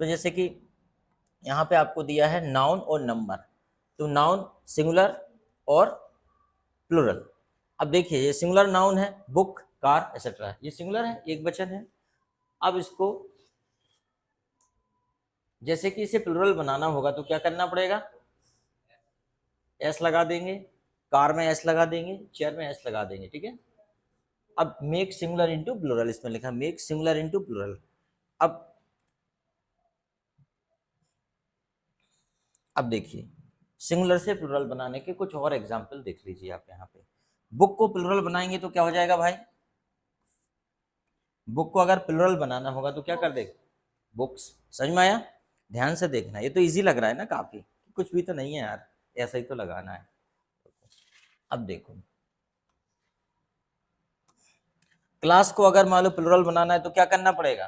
तो जैसे कि यहाँ पे आपको दिया है नाउन और नंबर, तो नाउन सिंगुलर और प्लूरल। अब देखिए ये सिंगुलर नाउन है, बुक, कार, एक्सेट्रा, ये सिंगुलर है, एक वचन है। अब इसको जैसे कि इसे प्लूरल बनाना होगा तो क्या करना पड़ेगा, एस लगा देंगे, कार में एस लगा देंगे, चेयर में एस लगा देंगे, ठीक है। अब मेक सिंगुलर इनटू प्लूरल, इसमें लिखा मेक सिंगुलर इनटू प्लूरल। अब देखिए सिंगुलर से प्लूरल बनाने के कुछ और एग्जाम्पल देख लीजिए आप। यहाँ पे बुक को प्लूरल बनाएंगे तो क्या हो जाएगा भाई, बुक को अगर प्लूरल बनाना होगा तो क्या कर देगा, बुक्स। समझ में आया, ध्यान से देखना, ये तो इजी लग रहा है ना काफी, कुछ भी तो नहीं है यार, ऐसा ही तो लगाना है। अब देखो क्लास को अगर मान लो प्लूरल बनाना है तो क्या करना पड़ेगा,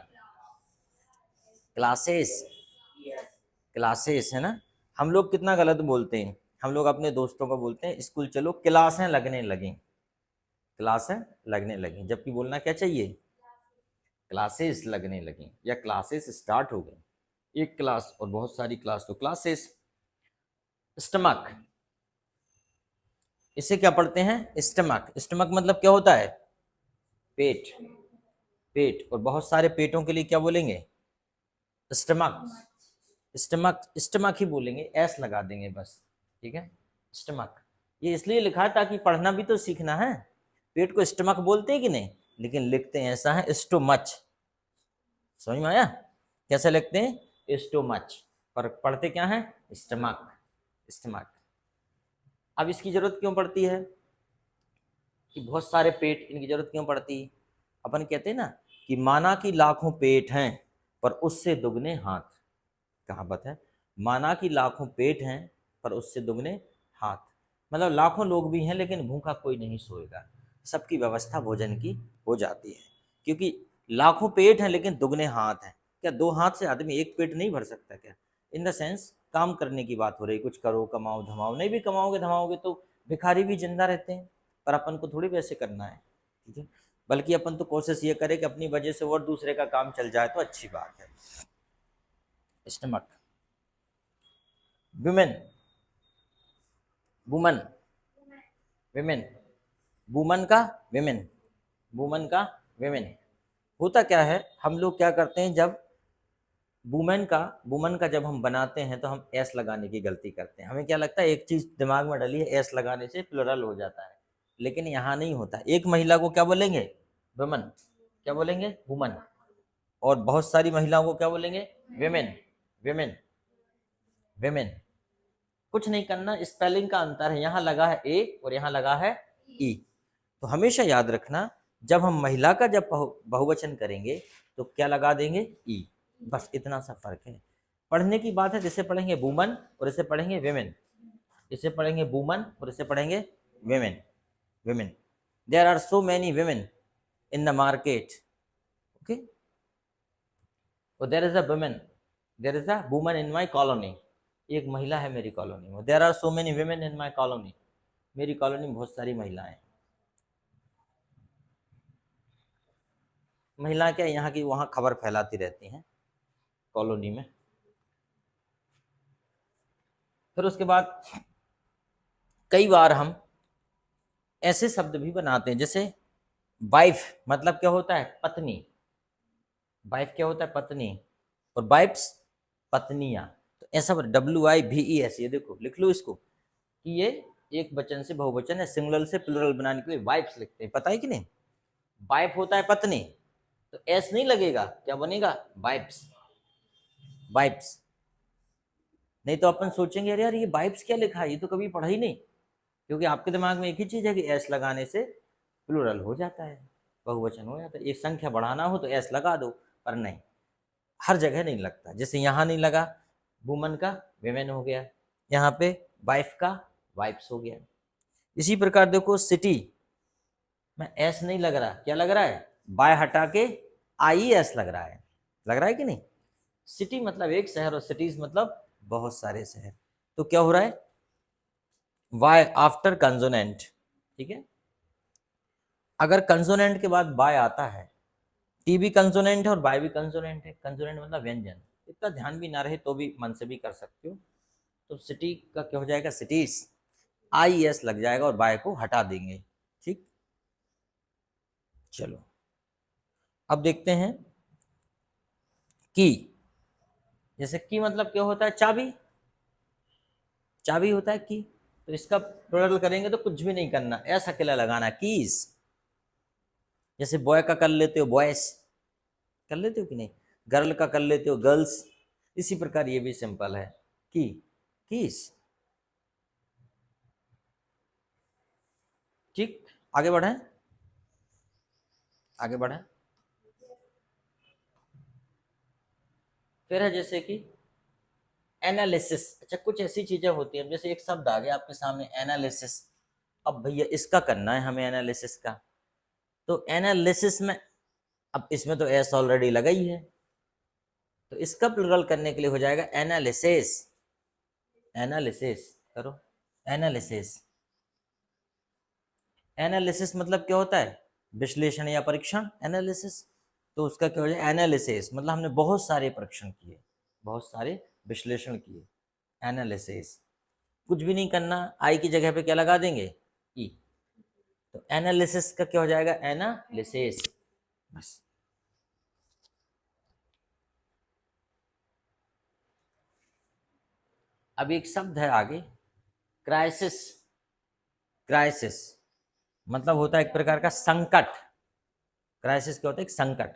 क्लासेस, क्लासेस है ना। हम लोग कितना गलत बोलते हैं, हम लोग अपने दोस्तों को बोलते हैं स्कूल चलो क्लासें लगने लगी, क्लासें लगने लगी, जबकि बोलना क्या चाहिए, क्लासेस लगने लगी या क्लासेस स्टार्ट हो गई। एक क्लास और बहुत सारी क्लास तो क्लासेस। स्टमक, इसे क्या पढ़ते हैं, स्टमक। स्टमक मतलब क्या होता है, पेट, पेट, और बहुत सारे पेटों के लिए क्या बोलेंगे, स्टमक, स्टमक, स्टमक ही बोलेंगे, एस लगा देंगे बस, ठीक है। स्टमक ये इसलिए लिखा है ताकि पढ़ना भी तो सीखना है। पेट को स्टमक बोलते हैं कि नहीं, लेकिन लिखते हैं ऐसा है स्टोमच। समझ में आया, कैसे लिखते हैं, स्टोमच, पर पढ़ते क्या है, स्टमक, स्टमक। अब इसकी जरूरत क्यों पड़ती है कि बहुत सारे पेट, इनकी जरूरत क्यों पड़ती है। अपन कहते हैं ना कि माना कि लाखों पेट हैं पर उससे दुगने हाथ, कहावत है, माना कि लाखों पेट हैं पर उससे दुगने हाथ। मतलब लाखों लोग भी हैं लेकिन भूखा कोई नहीं सोएगा, सबकी व्यवस्था भोजन की हो जाती है, क्योंकि लाखों पेट हैं लेकिन दुगने हाथ हैं। क्या दो हाथ से आदमी एक पेट नहीं भर सकता क्या, इन द सेंस काम करने की बात हो रही, कुछ करो कमाओ धमाओ, नहीं भी कमाओगे धमाओगे तो भिखारी भी जिंदा रहते हैं, पर अपन को थोड़ी वैसे करना है, ठीक है। बल्कि अपन तो कोशिश ये करें कि अपनी वजह से और दूसरे का काम चल जाए तो अच्छी बात है। Stomach, women, woman, women, woman का विमेन, वुमन का विमेन। होता क्या है, हम लोग क्या करते हैं, जब वुमन का जब हम बनाते हैं तो हम एस लगाने की गलती करते हैं। हमें क्या लगता है, एक चीज दिमाग में डली है, एस लगाने से प्लुरल हो जाता है, लेकिन यहाँ नहीं होता। एक महिला को क्या बोलेंगे, वुमन, क्या बोलेंगे, वुमन, और बहुत सारी महिलाओं को क्या बोलेंगे, विमेन, विमेन, विमेन। कुछ नहीं करना, स्पेलिंग का अंतर है, यहाँ लगा है ए और यहाँ लगा है ई। तो हमेशा याद रखना, जब हम महिला का जब बहुवचन करेंगे तो क्या लगा देंगे, ई, बस इतना सा फर्क है। पढ़ने की बात है, जिसे पढ़ेंगे वुमन और इसे पढ़ेंगे विमेन, इसे पढ़ेंगे वुमन और इसे पढ़ेंगे women, women. There are so many women in the market, okay, और there is a women, there is a woman in my colony, एक महिला है मेरी कॉलोनी में। There are so many women in my colony, मेरी colony में बहुत सारी महिलाएं। महिला क्या यहाँ की वहाँ खबर फैलाती रहती हैं कॉलोनी में। फिर उसके बाद कई बार हम ऐसे शब्द भी बनाते हैं, जैसे वाइफ मतलब क्या होता है, पत्नी, वाइफ क्या होता है, पत्नी, और वाइफ्स पत्नियां। तो ऐसा WIVES, ये देखो लिख लो इसको कि ये एक वचन से बहुवचन है, सिंगुलर से प्लुरल बनाने के लिए वाइफ्स लिखते हैं, पता है कि नहीं। वाइफ होता है पत्नी, तो एस नहीं लगेगा, क्या बनेगा, वाइफ्स, वाइफ्स। नहीं तो अपन सोचेंगे अरे यार ये वाइफ्स क्या लिखा है, ये तो कभी पढ़ा ही नहीं, क्योंकि आपके दिमाग में एक ही चीज है कि एस लगाने से प्लूरल हो जाता है, बहुवचन हो जाता है। एक संख्या बढ़ाना हो तो एस लगा दो, पर नहीं, हर जगह नहीं लगता। जैसे यहाँ नहीं लगा, वुमन का विमेन हो गया, यहाँ पे वाइफ का वाइफ्स हो गया। इसी प्रकार देखो सिटी में एस नहीं लग रहा, क्या लग रहा है, बाय हटा के IES लग रहा है, लग रहा है कि नहीं। सिटी मतलब एक शहर और सिटीज मतलब बहुत सारे शहर। तो क्या हो रहा है, वाई आफ्टर कंसोनेंट, ठीक है। अगर कंसोनेंट के बाद बाय आता है, टी भी कंसोनेंट है और बाय भी कंसोनेंट है, कंसोनेंट मतलब व्यंजन, इतना ध्यान भी ना रहे तो भी मन से भी कर सकते हो। तो सिटी का क्या हो जाएगा, सिटीज, IES लग जाएगा और बाय को हटा देंगे। ठीक, चलो अब देखते हैं की। जैसे की मतलब क्या होता है, चाबी, चाबी होता है की। तो इसका प्लुरल करेंगे तो कुछ भी नहीं करना, ऐसा अकेला लगाना, कीज। जैसे बॉय का कर लेते हो बॉयस, कर लेते हो कि नहीं, गर्ल का कर लेते हो गर्ल्स, इसी प्रकार ये भी सिंपल है, की, कीज। ठीक, आगे बढ़े, आगे बढ़े। फिर है जैसे कि एनालिसिस। अच्छा, कुछ ऐसी चीजें होती हैं, जैसे एक शब्द आ गया आपके सामने एनालिसिस, अब भैया इसका करना है हमें एनालिसिस का। तो एनालिसिस में, अब इसमें तो एस ऑलरेडी लगा ही है, तो इसका प्लुरल करने के लिए हो जाएगा एनालिसिस। एनालिसिस करो, एनालिसिस। एनालिसिस मतलब क्या होता है, विश्लेषण या परीक्षण, एनालिसिस। तो उसका क्या हो जाए, एनालिसिस मतलब हमने बहुत सारे परीक्षण किए, बहुत सारे विश्लेषण किए, एनालिसिस। कुछ भी नहीं करना, आई की जगह पे क्या लगा देंगे, ई। तो एनालिसिस का क्या हो जाएगा, एनालिसिस, बस। अब एक शब्द है आगे, क्राइसिस। क्राइसिस मतलब होता है एक प्रकार का संकट। क्राइसिस क्या होता है, एक संकट।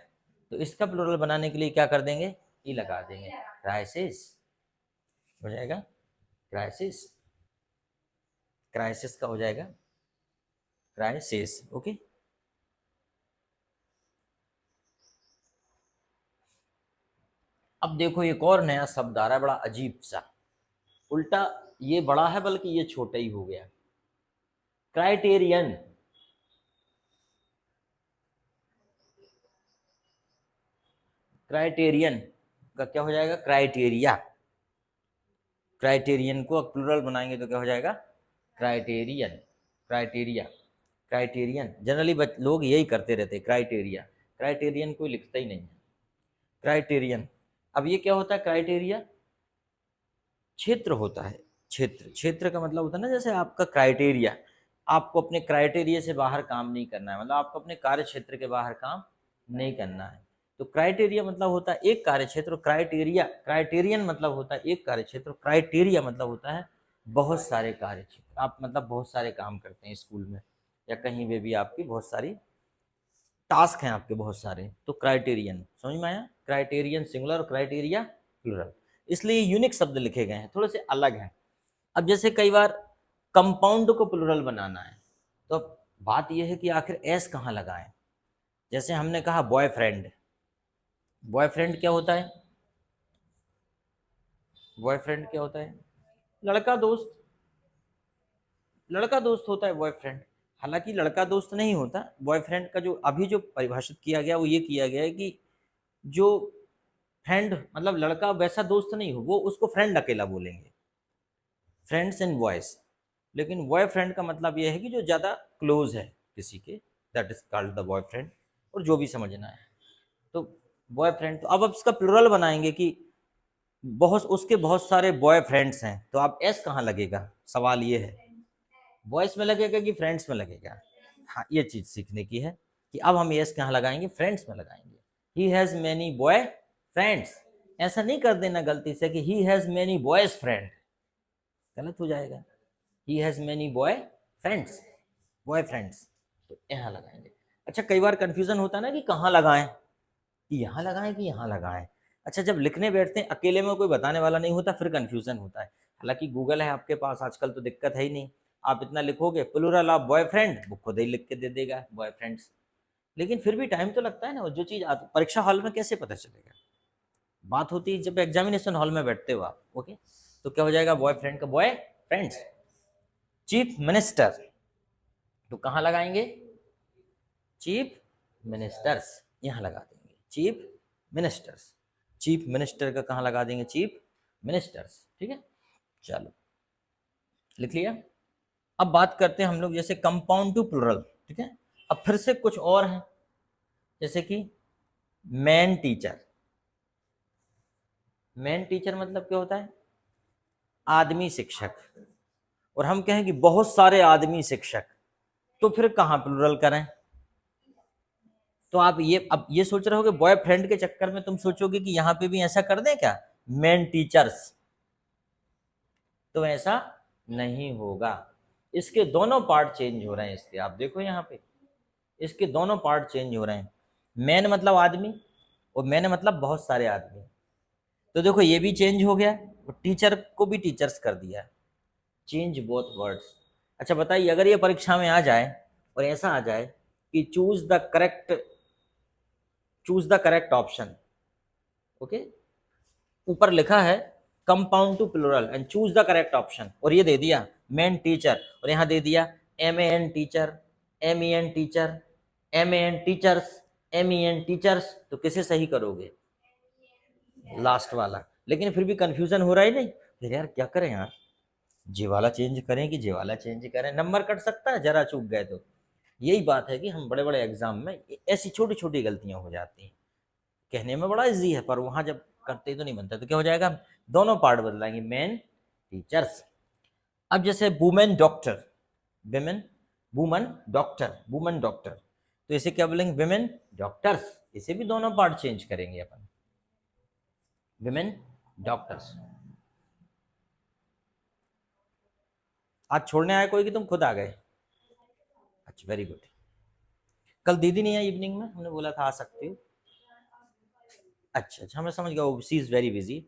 तो इसका प्लुरल बनाने के लिए क्या कर देंगे, ई लगा देंगे, क्राइसिस हो जाएगा, क्राइसिस। क्राइसिस का हो जाएगा क्राइसिस। ओके, अब देखो एक और नया शब्द आ रहा है, बड़ा अजीब सा, उल्टा ये बड़ा है बल्कि ये छोटा ही हो गया, क्राइटेरियन। क्राइटेरियन का क्या हो जाएगा, क्राइटेरिया। क्राइटेरियन को प्लुरल बनाएंगे तो क्या हो जाएगा, क्राइटेरियन। क्राइटेरिया, क्राइटेरियन जनरली लोग यही करते रहते हैं, क्राइटेरिया। क्राइटेरियन कोई लिखता ही नहीं है, क्राइटेरियन। अब ये क्या होता है, क्राइटेरिया क्षेत्र होता है, क्षेत्र। क्षेत्र का मतलब होता है ना, जैसे आपका क्राइटेरिया, आपको अपने क्राइटेरिया से बाहर काम नहीं करना है, मतलब आपको अपने कार्य क्षेत्र के बाहर काम नहीं करना है। तो क्राइटेरिया मतलब होता है एक कार्य क्षेत्र, क्राइटेरिया, क्राइटेरियन मतलब होता है एक कार्य क्षेत्र, क्राइटेरिया मतलब होता है बहुत सारे कार्य क्षेत्र। आप मतलब बहुत सारे काम करते हैं स्कूल में या कहीं पे भी, आपकी बहुत सारी टास्क हैं आपके बहुत सारे, तो क्राइटेरियन, समझ में आया, क्राइटेरियन सिंगुलर और क्राइटेरिया प्लुरल, इसलिए यूनिक शब्द लिखे गए हैं, थोड़े से अलग हैं। अब जैसे कई बार कंपाउंड को प्लुरल बनाना है, तो अब बात यह है कि आखिर एस कहाँ लगाएं। जैसे हमने कहा बॉयफ्रेंड, बॉयफ्रेंड क्या होता है, बॉयफ्रेंड क्या होता है, लड़का दोस्त, लड़का दोस्त होता है बॉयफ्रेंड। हालांकि लड़का दोस्त नहीं होता बॉयफ्रेंड का, जो अभी जो परिभाषित किया गया वो ये किया गया है कि जो फ्रेंड मतलब लड़का वैसा दोस्त नहीं हो, वो उसको फ्रेंड अकेला बोलेंगे, फ्रेंड्स एंड बॉयज। लेकिन बॉयफ्रेंड का मतलब यह है कि जो ज़्यादा क्लोज है किसी के, that is called the boyfriend, और जो भी समझना है। तो बॉयफ्रेंड, तो अब इसका प्लुरल बनाएंगे कि बहुत, उसके बहुत सारे बॉयफ्रेंड्स हैं, तो अब एस कहाँ लगेगा, सवाल ये है, बॉयज में लगेगा कि फ्रेंड्स में लगेगा। हाँ, ये चीज़ सीखने की है कि अब हम एस कहाँ लगाएंगे, फ्रेंड्स में लगाएंगे। He has many boy friends, ऐसा नहीं कर देना गलती से कि he has many boys friend, गलत हो जाएगा। He has many boy friends, boy friends, तो यहाँ लगाएंगे। अच्छा, कई बार कंफ्यूजन होता है ना कि कहाँ लगाएं, कि यहाँ लगाएं कि यहाँ लगाएं। अच्छा, जब लिखने बैठते हैं अकेले में कोई बताने वाला नहीं होता, फिर कंफ्यूजन होता है। हालांकि गूगल है आपके पास आजकल, तो दिक्कत है ही नहीं, आप इतना लिखोगे प्लुरल ऑफ बॉयफ्रेंड, वो खुद ही लिख के दे देगा बॉयफ्रेंड्स। लेकिन फिर भी टाइम तो लगता है ना, जो चीज़ परीक्षा हॉल में कैसे पता चलेगा, बात होती है जब एग्जामिनेशन हॉल में बैठते हो आप। ओके, तो क्या हो जाएगा, बॉयफ्रेंड का बॉय फ्रेंड्स। चीफ मिनिस्टर, तो कहाँ लगाएंगे, चीफ मिनिस्टर्स, यहाँ लगा देंगे चीफ मिनिस्टर्स। चीफ मिनिस्टर का कहाँ लगा देंगे, चीफ मिनिस्टर्स। ठीक है, चलो लिख लिया। अब बात करते हैं हम लोग जैसे कंपाउंड टू प्लुरल। ठीक है, अब फिर से कुछ और है, जैसे कि मैन टीचर, मैन टीचर मतलब क्या होता है? आदमी शिक्षक। और हम कहें कि बहुत सारे आदमी शिक्षक, तो फिर कहाँ प्लूरल करें? तो आप ये अब ये सोच रहे हो कि बॉयफ्रेंड के चक्कर में तुम सोचोगे कि यहाँ पे भी ऐसा कर दें क्या, मैन टीचर्स, तो ऐसा नहीं होगा। इसके दोनों पार्ट चेंज हो रहे हैं इसके, आप देखो यहाँ पे इसके दोनों पार्ट चेंज हो रहे हैं। मैन मतलब आदमी और मैन मतलब बहुत सारे आदमी। तो देखो ये भी चेंज हो गया और टीचर को भी टीचर्स कर दिया। Change both words. अच्छा बताइए, अगर ये परीक्षा में आ जाए और ऐसा आ जाए कि choose the correct option, okay, ऊपर लिखा है compound to plural and choose the correct option, और ये दे दिया मैन टीचर और यहाँ दे दिया MAN teacher, MEN teacher, MAN teachers, MEN teachers, तो किसे सही करोगे? लास्ट वाला। लेकिन फिर भी कंफ्यूजन हो रहा है नहीं, फिर यार क्या करें यार, जे वाला चेंज करें कि जे वाला चेंज करें, नंबर कट सकता है जरा चूक गए तो। यही बात है कि हम बड़े बड़े एग्जाम में ऐसी छोटी छोटी गलतियां हो जाती हैं। कहने में बड़ा इजी है पर वहां जब करते तो नहीं बनता, तो क्या हो जाएगा, दोनों पार्ट बदलाएंगे, मैन टीचर्स। अब जैसे women doctor, women, woman doctor, woman doctor, तो इसे क्या बोलेंगे, विमेन डॉक्टर्स। इसे भी दोनों पार्ट चेंज करेंगे अपन, विमेन डॉक्टर्स। आज छोड़ने आए कोई कि तुम खुद आ गए? अच्छा वेरी गुड। कल दीदी नहीं आई इवनिंग में, हमने बोला था आ सकती हो। अच्छा अच्छा, मैं समझ गया, शी इज़ वेरी बिजी।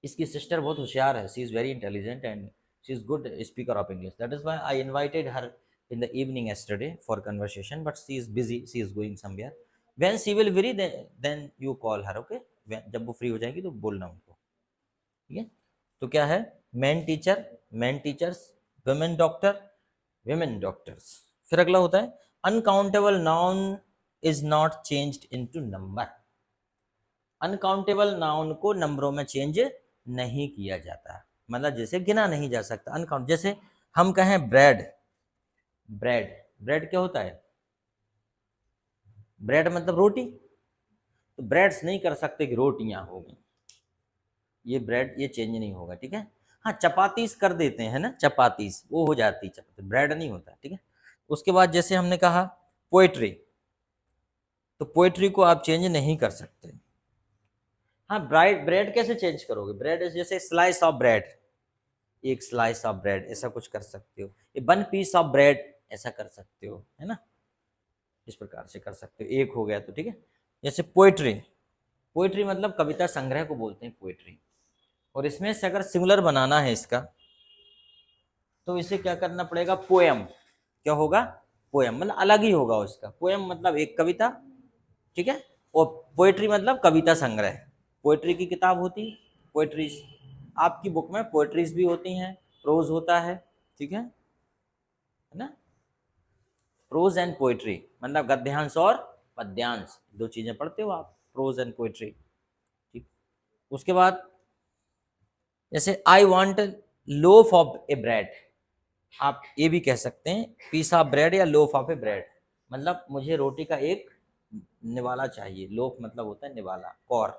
इसकी सिस्टर बहुत होशियार है, she is very intelligent and she is good speaker of English, that is why I invited her in the evening yesterday for conversation, but she is busy, she is going somewhere. When she will free, then you call her, okay? जब वो free हो जाएगी तो बोलना उनको, ठीक है? तो क्या है, man teacher, man teachers, women doctor, women doctors. फिर अगला होता है uncountable noun is not changed into number. Uncountable noun को नंबरों में चेंज नहीं किया जाता, मतलब जैसे गिना नहीं जा सकता, अनकाउंट। जैसे हम कहें ब्रेड, ब्रेड, ब्रेड क्या होता है, ब्रेड मतलब रोटी, तो ब्रेड्स नहीं कर सकते कि रोटियां हो गई, ये ब्रेड ये चेंज नहीं होगा, ठीक है? हाँ चपातीस कर देते हैं ना, चपातीस वो हो जाती चपाती, ब्रेड नहीं होता, ठीक है? उसके बाद जैसे हमने कहा पोएट्री, तो पोएट्री को आप चेंज नहीं कर सकते। हाँ ब्राइड, ब्रेड कैसे चेंज करोगे, ब्रेड जैसे स्लाइस ऑफ ब्रेड, एक स्लाइस ऑफ ब्रेड ऐसा कुछ कर सकते हो, ये वन पीस ऑफ ब्रेड ऐसा कर सकते हो, है ना? इस प्रकार से कर सकते हो, एक हो गया तो, ठीक है? जैसे पोएट्री, पोएट्री मतलब कविता संग्रह को बोलते हैं पोएट्री, और इसमें से अगर सिंगुलर बनाना है इसका, तो इसे क्या करना पड़ेगा, पोएम। क्या होगा, पोएम, मतलब अलग ही होगा उसका। पोएम मतलब एक कविता, ठीक है? और पोएट्री मतलब कविता संग्रह। पोएट्री की किताब होती, पोएट्री आपकी बुक में पोएट्रीज भी होती हैं, प्रोज होता है, ठीक है ना? प्रोज एंड पोएट्री मतलब गद्यांश और पद्यांश, दो चीजें पढ़ते हो आप, प्रोज एंड पोएट्री, ठीक? उसके बाद जैसे I want loaf of A bread, आप ये भी कह सकते हैं पीस ऑफ ब्रेड या लोफ ऑफ ए ब्रेड, मतलब मुझे रोटी का एक निवाला चाहिए। लोफ मतलब होता है निवाला, कौर,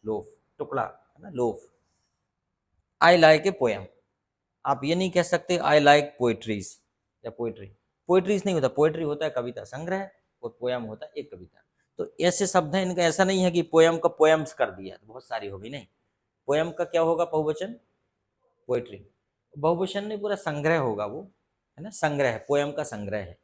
लोफ टुकड़ा, है ना, loaf. I like a poem, आप ये नहीं कह सकते आई लाइक पोएट्रीज या पोएट्री, पोएट्रीज नहीं होता, पोएट्री होता है कविता संग्रह और पोएम होता है एक कविता। तो ऐसे शब्द हैं इनका, ऐसा नहीं है कि पोएम का पोएम्स कर दिया तो बहुत सारी होगी, नहीं। पोएम का क्या होगा बहुवचन, पोएट्री, बहुवचन नहीं पूरा संग्रह होगा वो, है ना, संग्रह, पोएम का संग्रह है।